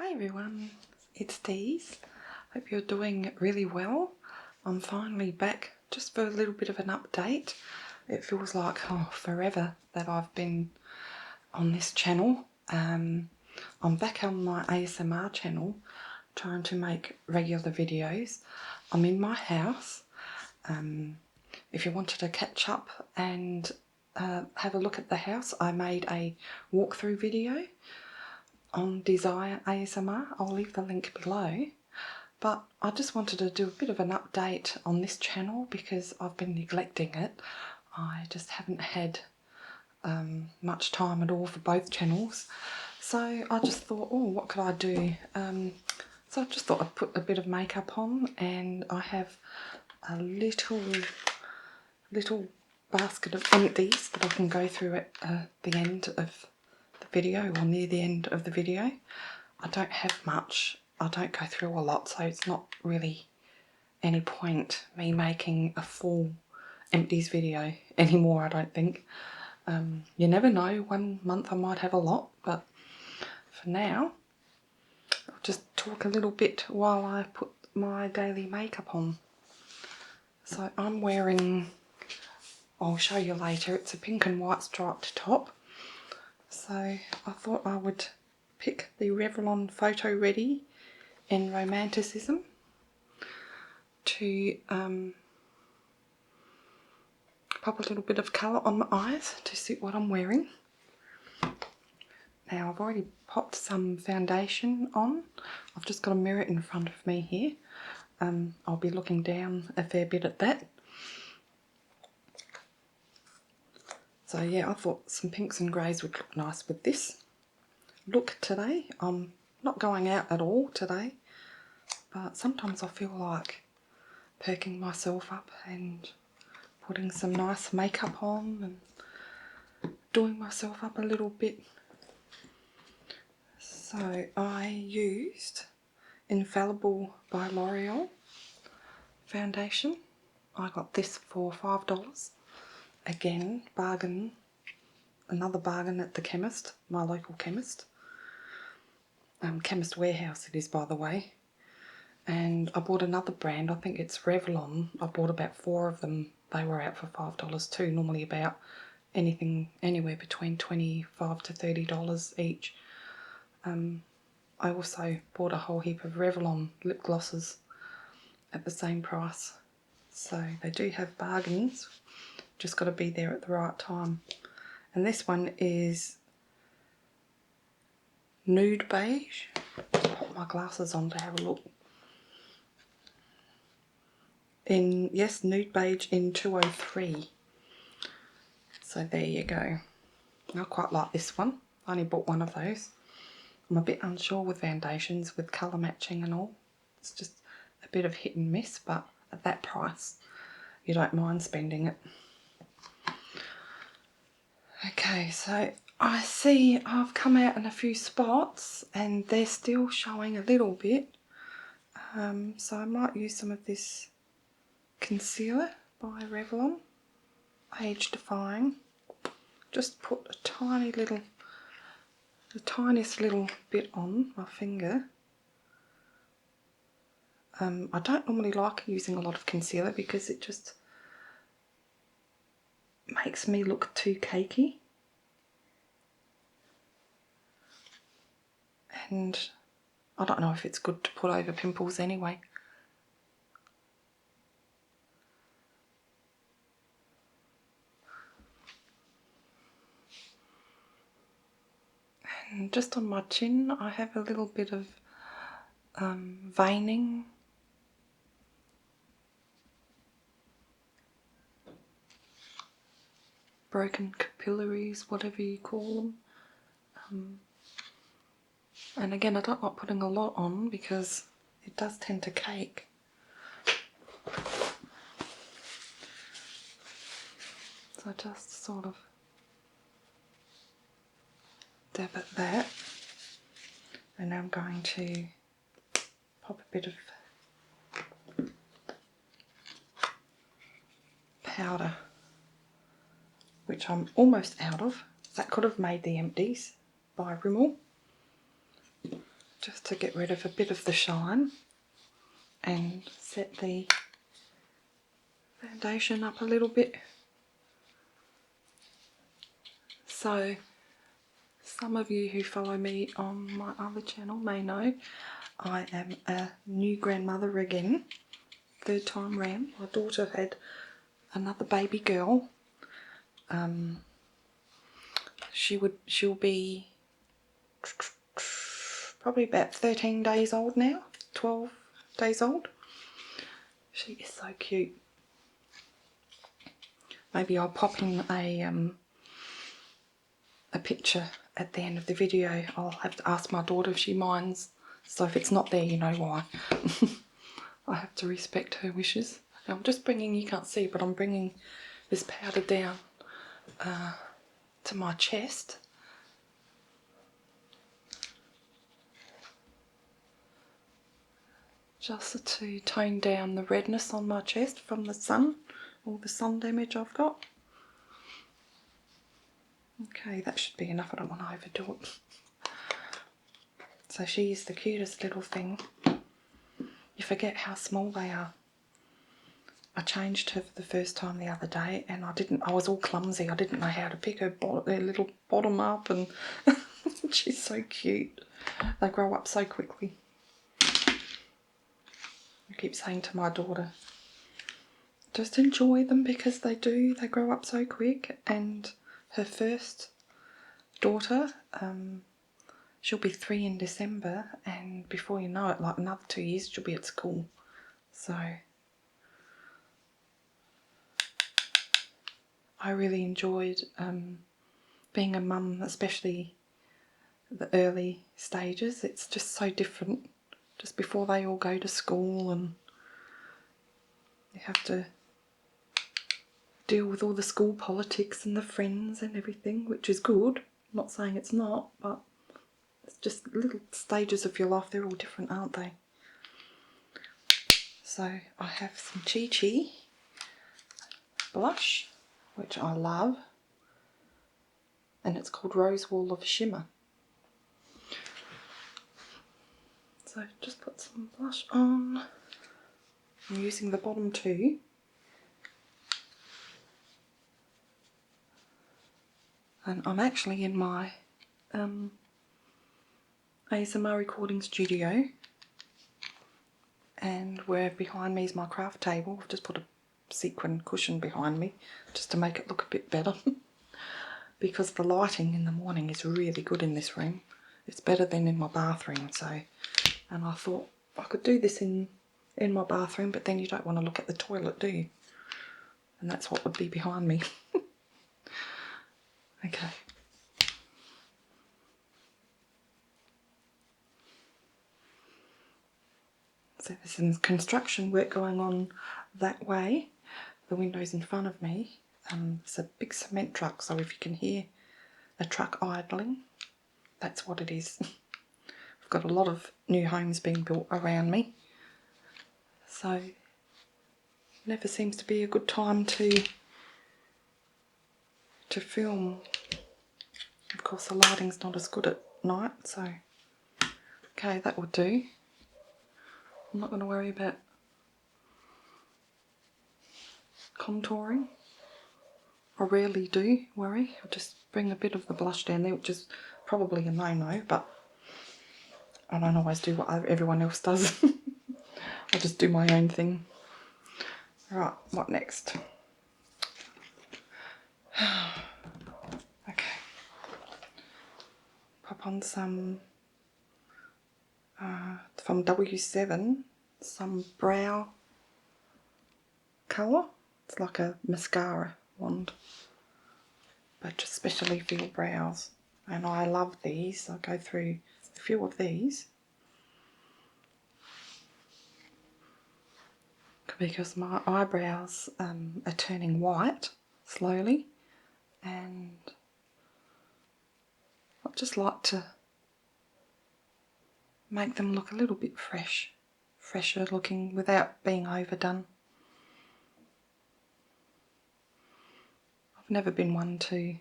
Hi everyone, it's Tees. Hope you're doing really well. I'm finally back just for a little bit of an update. It feels like forever that I've been on this channel. I'm back on my ASMR channel trying to make regular videos. I'm in my house. If you wanted to catch up and have a look at the house, I made a walkthrough video on Desire ASMR. I'll leave the link below, but I just wanted to do a bit of an update on this channel because I've been neglecting it. I just haven't had much time at all for both channels, so I just thought, oh, what could I do? So I just thought I'd put a bit of makeup on, and I have a little basket of empties that I can go through at the end of the video, or near the end of the video. I don't have much, I don't go through a lot, so it's not really any point me making a full empties video anymore, I don't think. You never know, one month I might have a lot, but for now I'll just talk a little bit while I put my daily makeup on. So I'm wearing, I'll show you later, it's a pink and white striped top. So I thought I would pick the Revlon Photo Ready in Romanticism to pop a little bit of colour on my eyes to suit what I'm wearing. Now I've already popped some foundation on. I've just got a mirror in front of me here. I'll be looking down a fair bit at that. So yeah, I thought some pinks and greys would look nice with this look today. I'm not going out at all today, but sometimes I feel like perking myself up and putting some nice makeup on and doing myself up a little bit. So I used Infallible by L'Oreal foundation. I got this for $5. Again, bargain, another bargain at the chemist, my local chemist. Chemist Warehouse it is, by the way. And I bought another brand, I think it's Revlon. I bought about 4 of them. They were out for $5 too, normally about anything anywhere between $25 to $30 each. I also bought a whole heap of Revlon lip glosses at the same price. So they do have bargains, just got to be there at the right time. And this one is Nude Beige. Put my glasses on to have a look. Yes, Nude Beige in 203. So there you go. I quite like this one. I only bought one of those. I'm a bit unsure with foundations, with colour matching and all. It's just a bit of hit and miss, but at that price, you don't mind spending it. Okay, so I see I've come out in a few spots and they're still showing a little bit. So I might use some of this concealer by Revlon, Age Defying. Just put a tiny little, the tiniest little bit on my finger. I don't normally like using a lot of concealer because it just makes me look too cakey. And I don't know if it's good to put over pimples anyway. And just on my chin I have a little bit of veining. Broken capillaries, whatever you call them. And again, I don't like putting a lot on because it does tend to cake. So just sort of dab at that. And now I'm going to pop a bit of powder, which I'm almost out of. That could have made the Empties by Rimmel. just to get rid of a bit of the shine and set the foundation up a little bit. So some of you who follow me on my other channel may know I am a new grandmother again, third time round. My daughter had another baby girl. She'll be probably about 13 days old now, 12 days old. She is so cute. Maybe I'll pop in a picture at the end of the video. I'll have to ask my daughter if she minds. So if it's not there, you know why. I have to respect her wishes. Now I'm just bringing, you can't see, but I'm bringing this powder down to my chest. Just to tone down the redness on my chest from the sun, all the sun damage I've got. Okay, that should be enough. I don't want to overdo it. So she's the cutest little thing. You forget how small they are. I changed her for the first time the other day, and I was all clumsy. I didn't know how to pick her little bottom up, and she's so cute. They grow up so quickly. I keep saying to my daughter, just enjoy them because they do. They grow up so quick. And her first daughter, she'll be 3 in December, and before you know it, like another 2 years, she'll be at school. So I really enjoyed being a mum, especially the early stages. It's just so different just before they all go to school, and you have to deal with all the school politics and the friends and everything, which is good. I'm not saying it's not, but it's just little stages of your life. They're all different, aren't they? So I have some Chi Chi blush, which I love, and it's called Rose Wall of Shimmer. So just put some blush on. I'm using the bottom two. And I'm actually in my ASMR recording studio, and where behind me is my craft table. I've just put a sequin cushion behind me just to make it look a bit better because the lighting in the morning is really good in this room. It's better than in my bathroom. So, and I thought I could do this in my bathroom, but then you don't want to look at the toilet, do you? And that's what would be behind me. Okay. So there's some construction work going on that way. The window's in front of me. It's a big cement truck, so if you can hear a truck idling, that's what it is. I've got a lot of new homes being built around me, so it never seems to be a good time to film. Of course the lighting's not as good at night, so okay, that will do. I'm not going to worry about contouring. I rarely do worry. I'll just bring a bit of the blush down there, which is probably a no-no, but I don't always do what everyone else does. I just do my own thing. Right, what next? Okay. Pop on some, from W7, some brow colour. It's like a mascara wand, but just especially for your brows. And I love these. I'll go through a few of these because my eyebrows are turning white slowly, and I just like to make them look a little bit fresher looking without being overdone. I've never been one to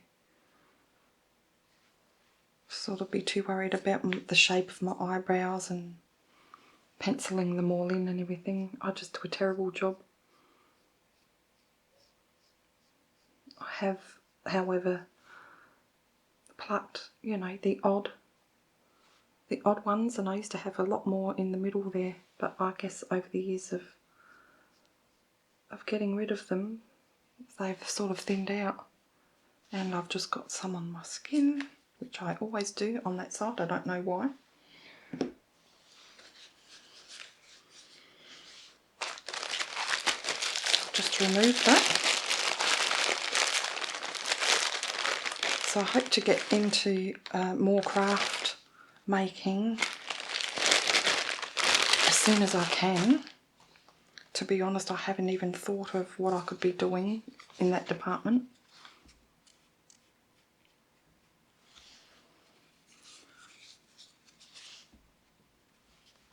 sort of be too worried about the shape of my eyebrows and penciling them all in and everything. I just do a terrible job. I have, however, plucked, you know, the odd ones, and I used to have a lot more in the middle there, but I guess over the years of getting rid of them, they've sort of thinned out, and I've just got some on my skin, which I always do on that side. I don't know why. Just remove that. So I hope to get into more craft making as soon as I can. To be honest, I haven't even thought of what I could be doing in that department.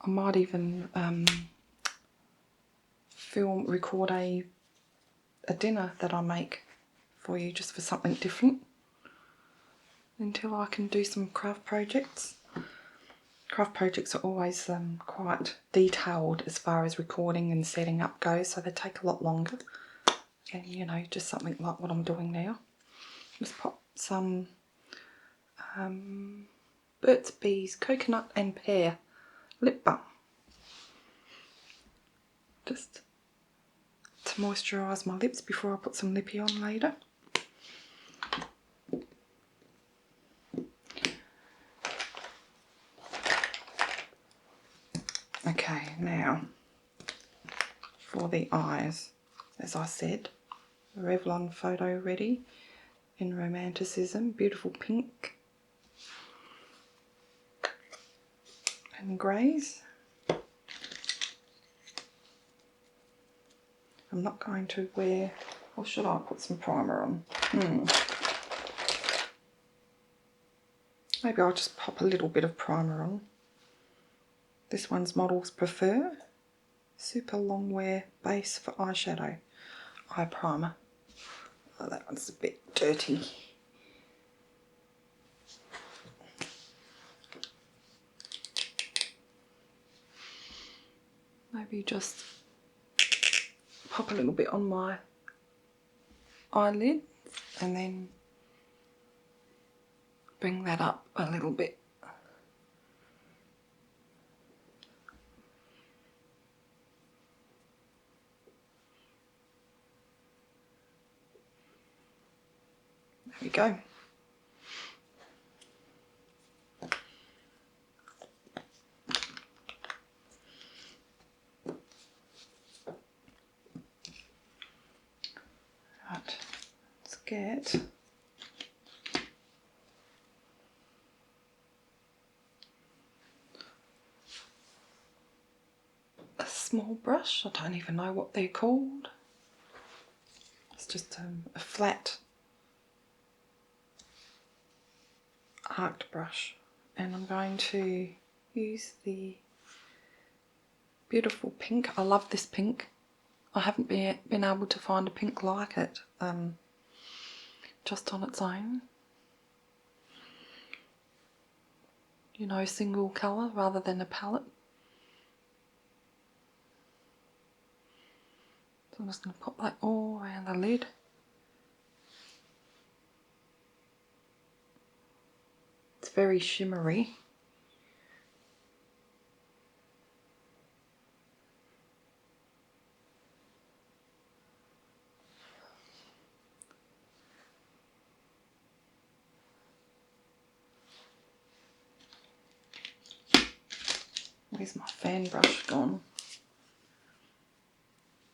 I might even record a dinner that I make for you, just for something different, until I can do some craft projects. Craft projects are always quite detailed as far as recording and setting up goes, so they take a lot longer. And you know, just something like what I'm doing now. Just pop some Burt's Bees coconut and pear lip balm, just to moisturise my lips before I put some lippy on later. Okay, now for the eyes, as I said, the Revlon Photo Ready in Romanticism, beautiful pink and greys. I'm not going to wear, or should I put some primer on? Maybe I'll just pop a little bit of primer on. This one's Models Prefer Super Long Wear Base for Eyeshadow Eye Primer. Oh, that one's a bit dirty. Maybe just pop a little bit on my eyelid and then bring that up a little bit. There we go. Right, let's get a small brush. I don't even know what they're called. It's just a flat arced brush, and I'm going to use the beautiful pink. I love this pink. I haven't been able to find a pink like it just on its own. You know, single colour rather than a palette. So I'm just going to pop that all around the lid. It's very shimmery. Where's my fan brush gone?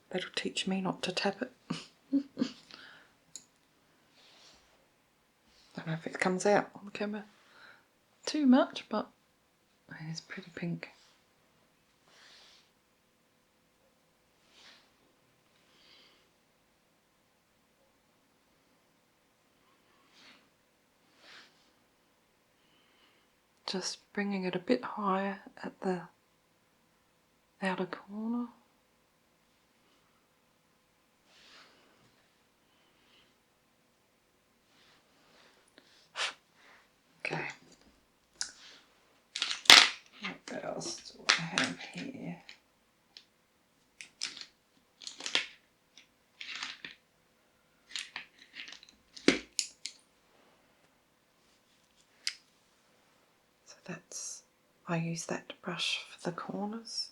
That'll teach me not to tap it. Don't know if it comes out on the camera too much, but it's pretty pink. Just bringing it a bit higher at the outer corner. Okay, What else do I have here? So that's, I use that brush for the corners.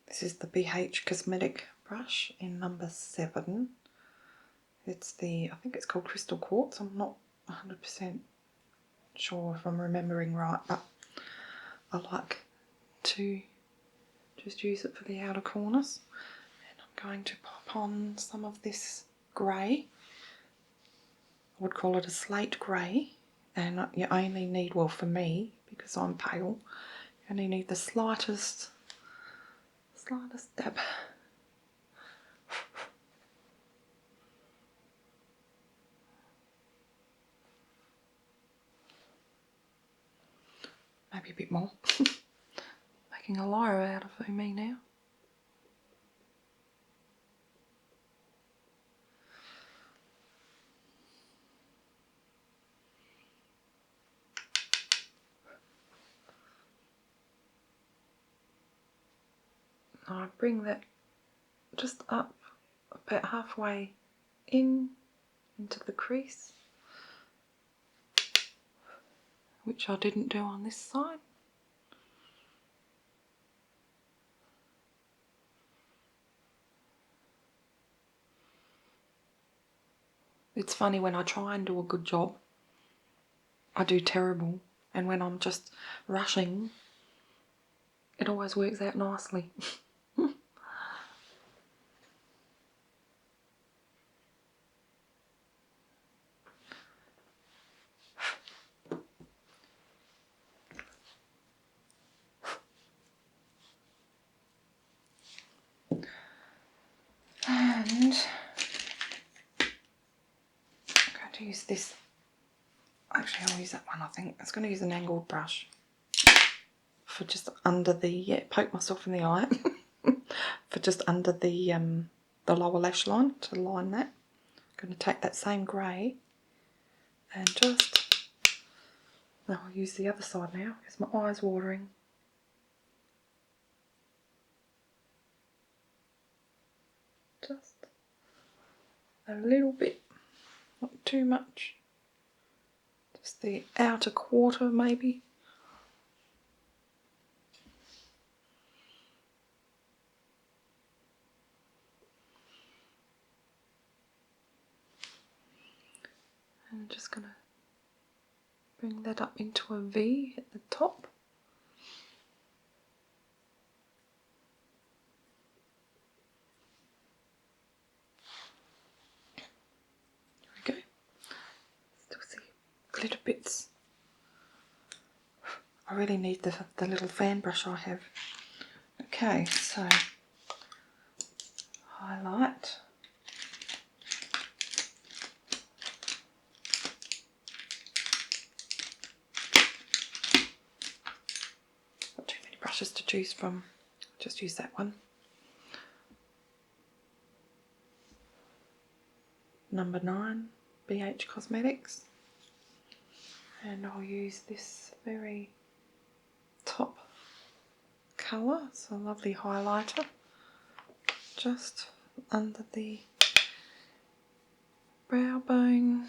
This is the BH Cosmetic brush in number 7. It's the, I think it's called Crystal Quartz. I'm not 100% sure if I'm remembering right, but I like to just use it for the outer corners. And I'm going to pop on some of this grey. I would call it a slate grey. And you only need, well for me, because I'm pale, you only need the slightest dab. Maybe a bit more. Making a liar out of me now. I bring that just up about halfway into the crease, which I didn't do on this side. It's funny, when I try and do a good job, I do terrible, and when I'm just rushing, it always works out nicely. And I'm going to use this. Actually, I'll use that one, I think. I was going to use an angled brush for just under the, yeah, poke myself in the eye, for just under the lower lash line, to line that. I'm going to take that same grey and just, now I'll use the other side now because my eye's watering. Just a little bit, not too much. Just the outer quarter maybe. And I'm just going to bring that up into a V at the top. There we go. Still see glitter bits. I really need the little fan brush I have. Okay, so highlight. Not too many brushes to choose from. Just use that one. Number 9, BH Cosmetics. And I'll use this very top colour. It's a lovely highlighter. Just under the brow bone.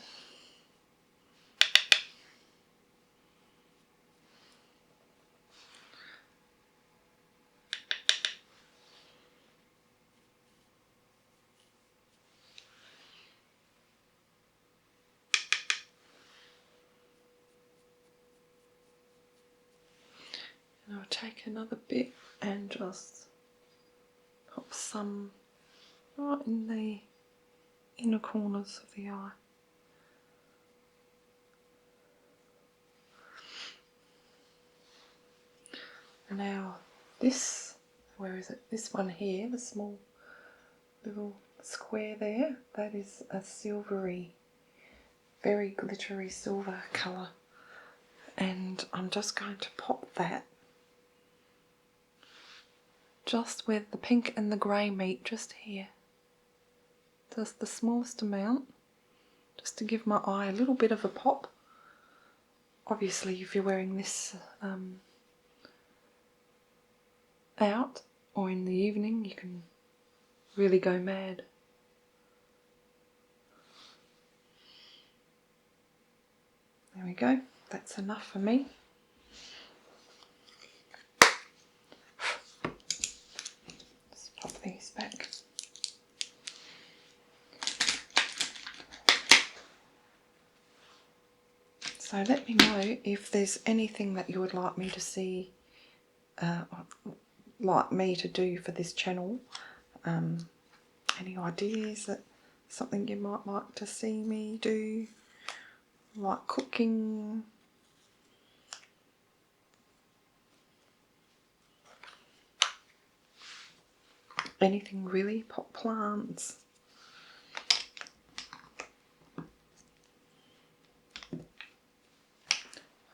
And I'll take another bit and just pop some right in the inner corners of the eye. Now this, where is it? This one here, the small little square there, that is a silvery, very glittery silver colour. And I'm just going to pop that just where the pink and the grey meet, just here. Just the smallest amount, just to give my eye a little bit of a pop obviously if you're wearing this out or in the evening, you can really go mad. There we go, that's enough for me. Let's pop these back. So let me know if there's anything that you would like me to see, like me to do for this channel. Any ideas, that something you might like to see me do, like cooking, anything really, pot plants.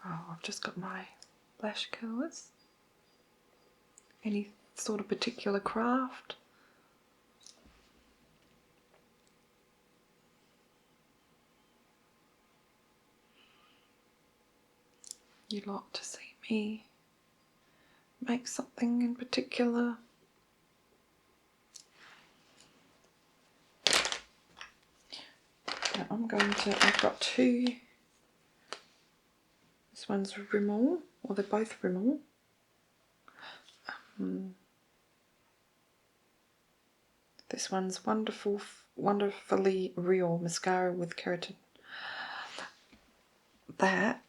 Oh, I've just got my lash curlers. Any sort of particular craft? You'd like to see me make something in particular? Now I've got two. This one's Rimmel, or they're both Rimmel. This one's Wonderfully Real Mascara with Keratin. That,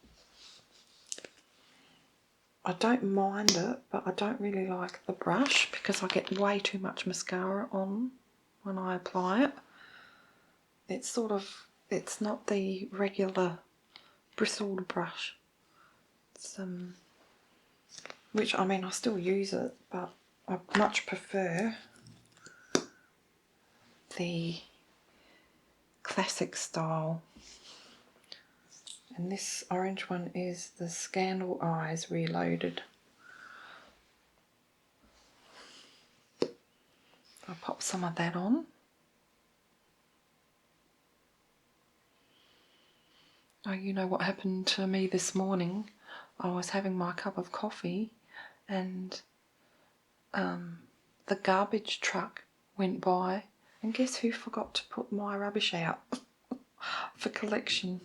I don't mind it, but I don't really like the brush because I get way too much mascara on when I apply it. It's not the regular bristled brush. It's, which, I mean, I still use it, but I much prefer the classic style. And this orange one is the Scandal Eyes Reloaded. I'll pop some of that on. Oh, you know what happened to me this morning? I was having my cup of coffee and the garbage truck went by, and guess who forgot to put my rubbish out for collection?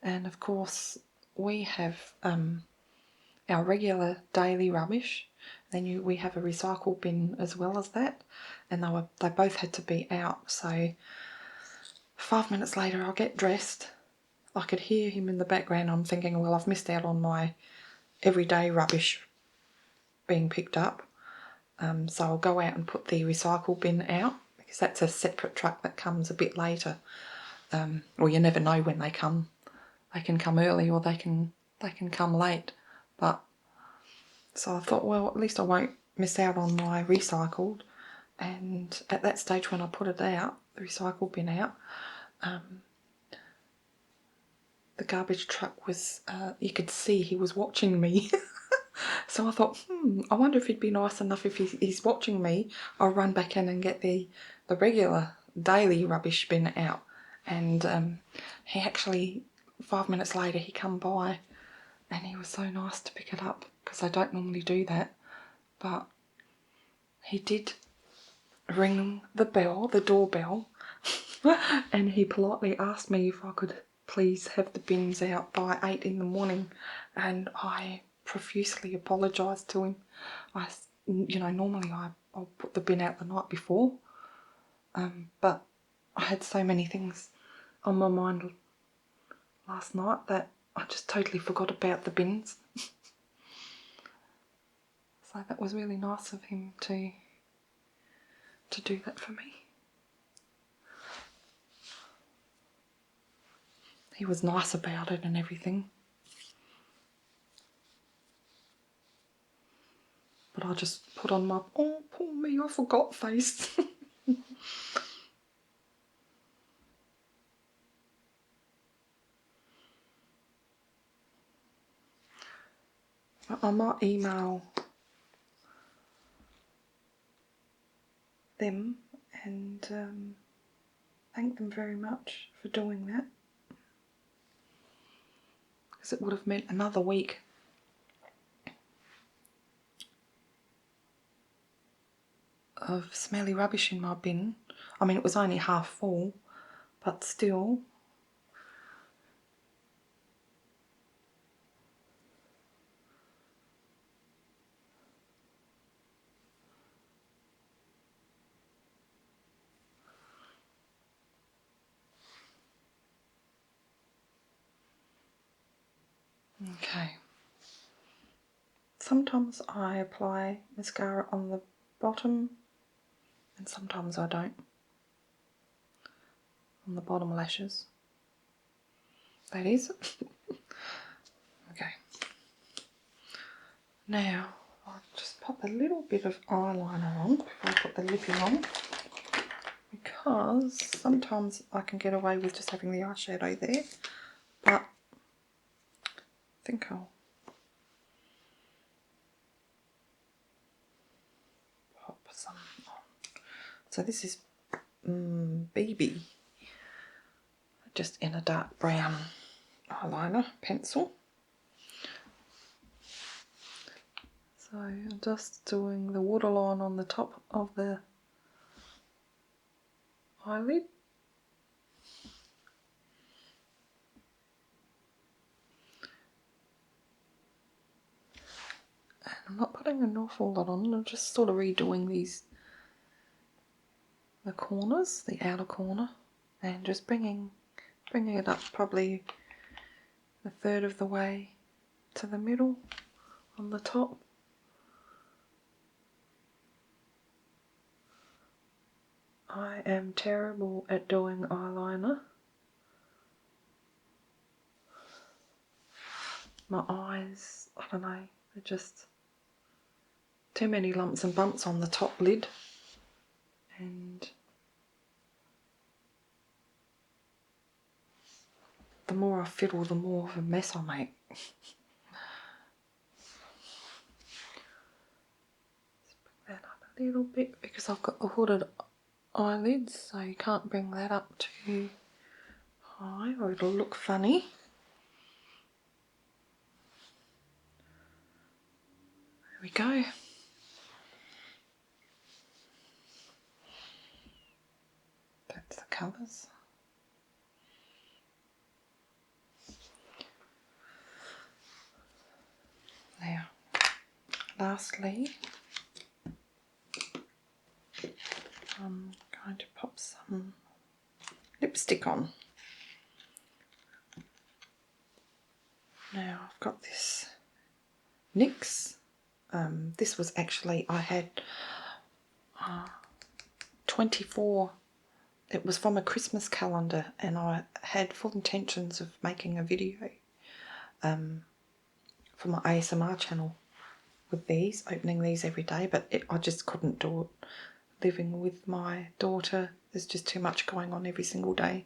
And of course we have our regular daily rubbish, then we have a recycle bin as well as that, and they both had to be out. So 5 minutes later I get dressed, I could hear him in the background. I'm thinking, well, I've missed out on my everyday rubbish being picked up, so I'll go out and put the recycle bin out, because that's a separate truck that comes a bit later. Well, you never know when they come. They can come early or they can come late. But so I thought, well, at least I won't miss out on my recycled. And at that stage when I put it out, the recycle bin out, the garbage truck was, you could see he was watching me. So I thought, I wonder if he'd be nice enough, if he's watching me, I'll run back in and get the regular daily rubbish bin out. And he actually, 5 minutes later, he come by and he was so nice to pick it up, because I don't normally do that. But he did ring the bell, the doorbell, and he politely asked me if I could please have the bins out by 8 in the morning, and I profusely apologised to him. Normally I'll put the bin out the night before, but I had so many things on my mind last night that I just totally forgot about the bins. So that was really nice of him to do that for me. He was nice about it and everything. But I just put on my, oh, poor me, I forgot face. I might email them and thank them very much for doing that. because it would have meant another week of smelly rubbish in my bin. I mean, it was only half full, but still. Okay. Sometimes I apply mascara on the bottom and sometimes I don't. On the bottom lashes. That is. Okay. Now, I'll just pop a little bit of eyeliner on before I put the lippy on, because sometimes I can get away with just having the eyeshadow there, but I think I'll pop some on. So this is BB, just in a dark brown eyeliner pencil. So I'm just doing the waterline on the top of the eyelid. And I'm not putting an awful lot on, I'm just sort of redoing the corners, the outer corner, and just bringing it up probably a third of the way to the middle on the top. I am terrible at doing eyeliner. My eyes, I don't know, they're just too many lumps and bumps on the top lid, and the more I fiddle, the more of a mess I make. Let's bring that up a little bit because I've got the hooded eyelids, so you can't bring that up too high or it'll look funny. There we go. That's the colours. Now, lastly, I'm going to pop some lipstick on. Now I've got this NYX. This was actually, I had 24, it was from a Christmas calendar, and I had full intentions of making a video for my ASMR channel with these, opening these every day, but I just couldn't do it. Living with my daughter, there's just too much going on every single day.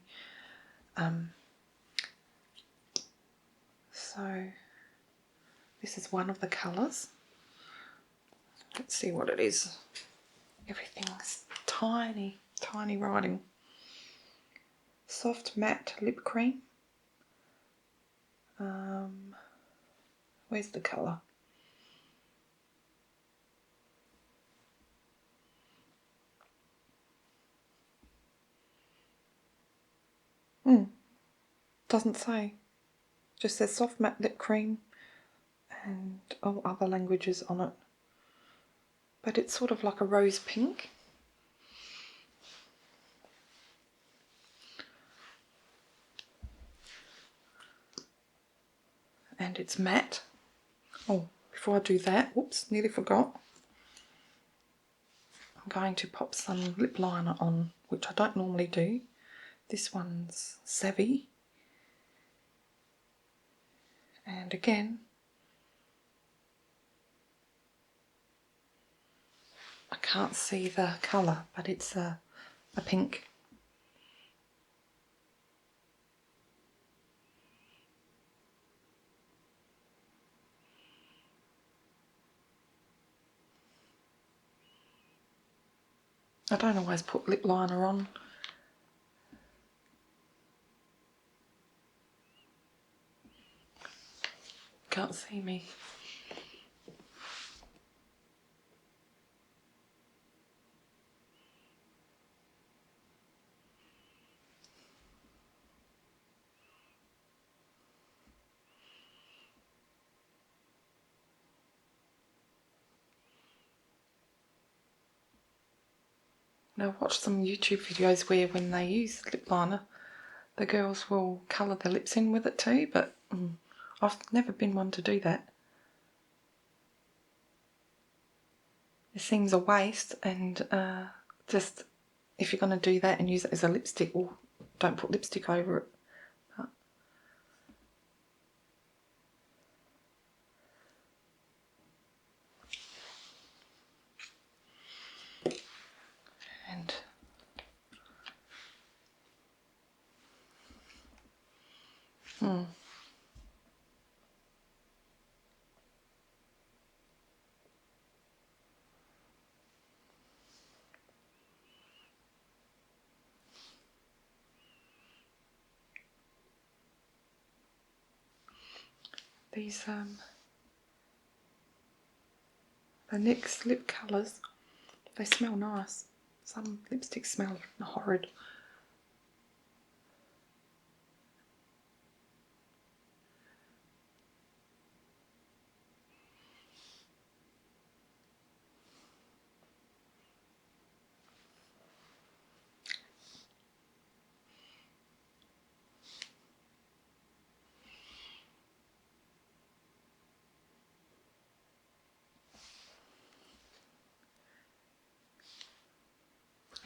So this is one of the colours. Let's see what it is. Everything's tiny, tiny writing. Soft matte lip cream. Where's the colour? Doesn't say. Just says soft matte lip cream and all other languages on it. But it's sort of like a rose pink. And it's matte. Oh, before I do that, whoops, nearly forgot. I'm going to pop some lip liner on, which I don't normally do. This one's Savvy. And again, I can't see the colour, but it's a pink. I don't always put lip liner on. Can't see me. Now watch some YouTube videos where when they use lip liner, the girls will colour their lips in with it too, but I've never been one to do that. It seems a waste, and just if you're going to do that and use it as a lipstick, well, don't put lipstick over it. And these the NYX lip colours, they smell nice. Some lipsticks smell horrid.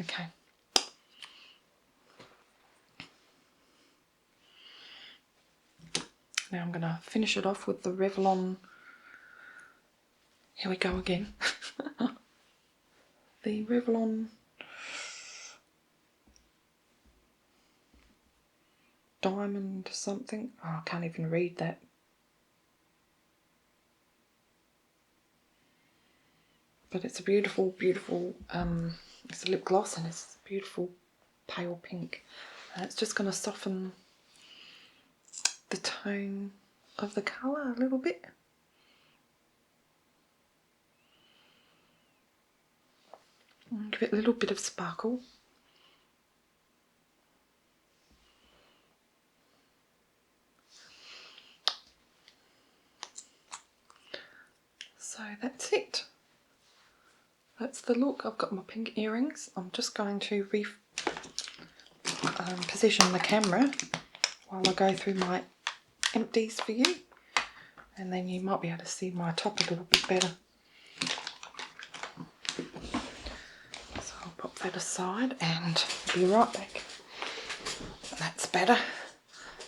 Okay. Now I'm going to finish it off with the Revlon. Here we go again. The Revlon Diamond something. Oh, I can't even read that. But it's a beautiful, beautiful, it's a lip gloss and it's beautiful pale pink. And it's just going to soften the tone of the colour a little bit. And give it a little bit of sparkle. So that's it. That's the look. I've got my pink earrings. I'm just going to position the camera while I go through my empties for you, and then you might be able to see my top a little bit better. So I'll pop that aside and be right back. That's better.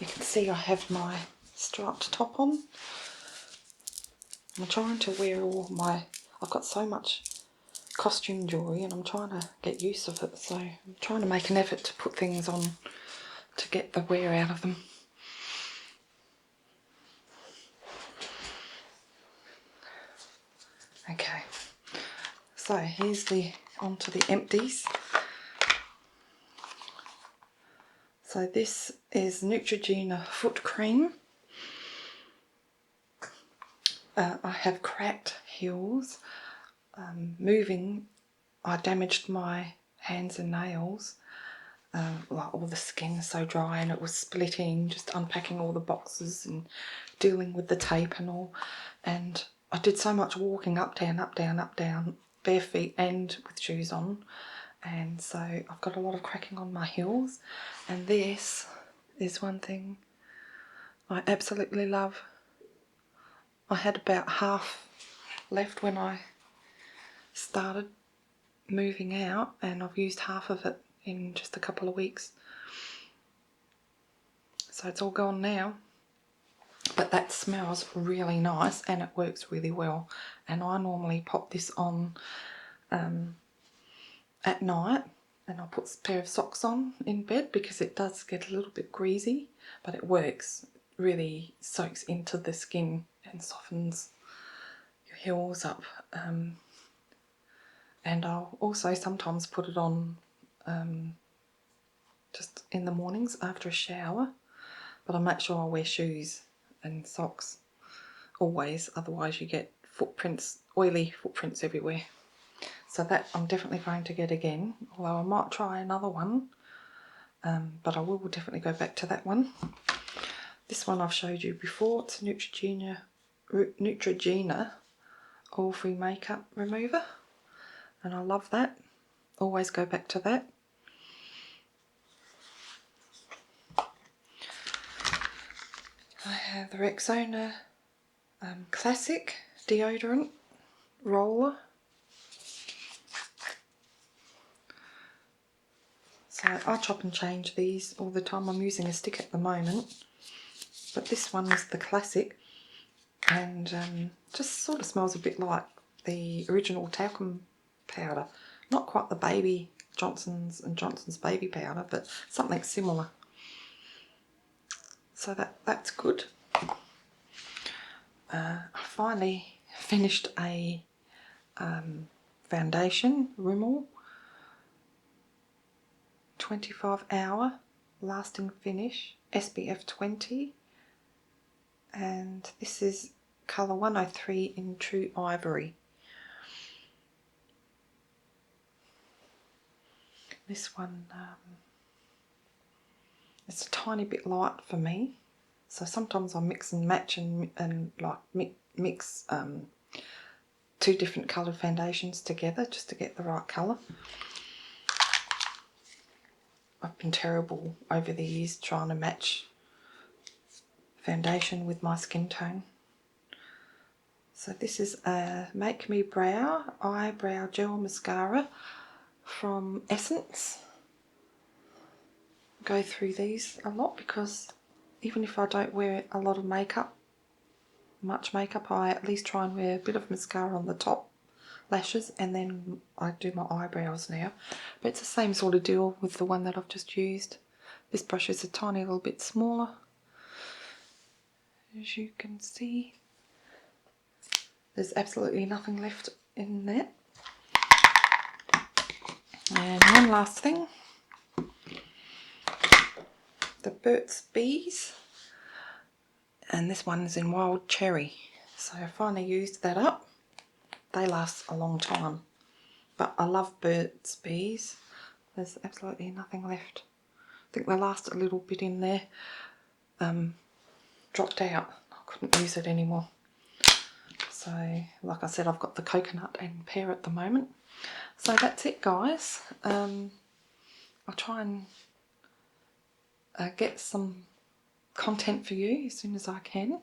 You can see I have my striped top on. I'm trying to wear all my, I've got so much costume jewellery and I'm trying to get use of it, so I'm trying to make an effort to put things on to get the wear out of them. Okay, so here's onto the empties. So this is Neutrogena foot cream. I have cracked heels. Moving, I damaged my hands and nails. Like all the skin so dry and it was splitting, just unpacking all the boxes and dealing with the tape and all. And I did so much walking up, down, bare feet and with shoes on. And so I've got a lot of cracking on my heels. And this is one thing I absolutely love. I had about half left when I started moving out and I've used half of it in just a couple of weeks. So it's all gone now. But that smells really nice and it works really well. And I normally pop this on at night and I'll put a pair of socks on in bed because it does get a little bit greasy, but it works. It really soaks into the skin and softens your heels up. And I'll also sometimes put it on just in the mornings after a shower, but I make sure I wear shoes and socks always, otherwise you get footprints, oily footprints everywhere. So that I'm definitely going to get again, although I might try another one, but I will definitely go back to that one. This one I've showed you before. It's Neutrogena oil-free makeup remover, and I love that. Always go back to that. I have the Rexona Classic deodorant roller. So I chop and change these all the time. I'm using a stick at the moment, but this one is the Classic, and just sort of smells a bit like the original talcum powder. Not quite the baby Johnson's and Johnson's baby powder, but something similar. So that's good. I finally finished a foundation, Rimmel 25-hour lasting finish, SPF 20, and this is colour 103 in True Ivory. This one, it's a tiny bit light for me, so sometimes I mix and match and like mix two different coloured foundations together just to get the right colour. I've been terrible over the years trying to match foundation with my skin tone. So this is a Make Me Brow Eyebrow Gel Mascara from Essence. Go through these a lot because even if I don't wear a lot of makeup, much makeup, I at least try and wear a bit of mascara on the top lashes, and then I do my eyebrows now. But it's the same sort of deal with the one that I've just used. This brush is a tiny little bit smaller, as you can see. There's absolutely nothing left in there. And one last thing, the Burt's Bees, and this one is in Wild Cherry. So I finally used that up. They last a long time, but I love Burt's Bees. There's absolutely nothing left. I think the last little bit in there dropped out. I couldn't use it anymore. So like I said, I've got the coconut and pear at the moment. So that's it, guys. I'll try and get some content for you as soon as I can.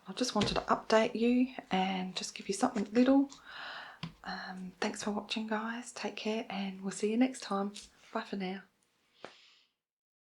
I just wanted to update you and just give you something little. Thanks for watching, guys. Take care, and we'll see you next time. Bye for now.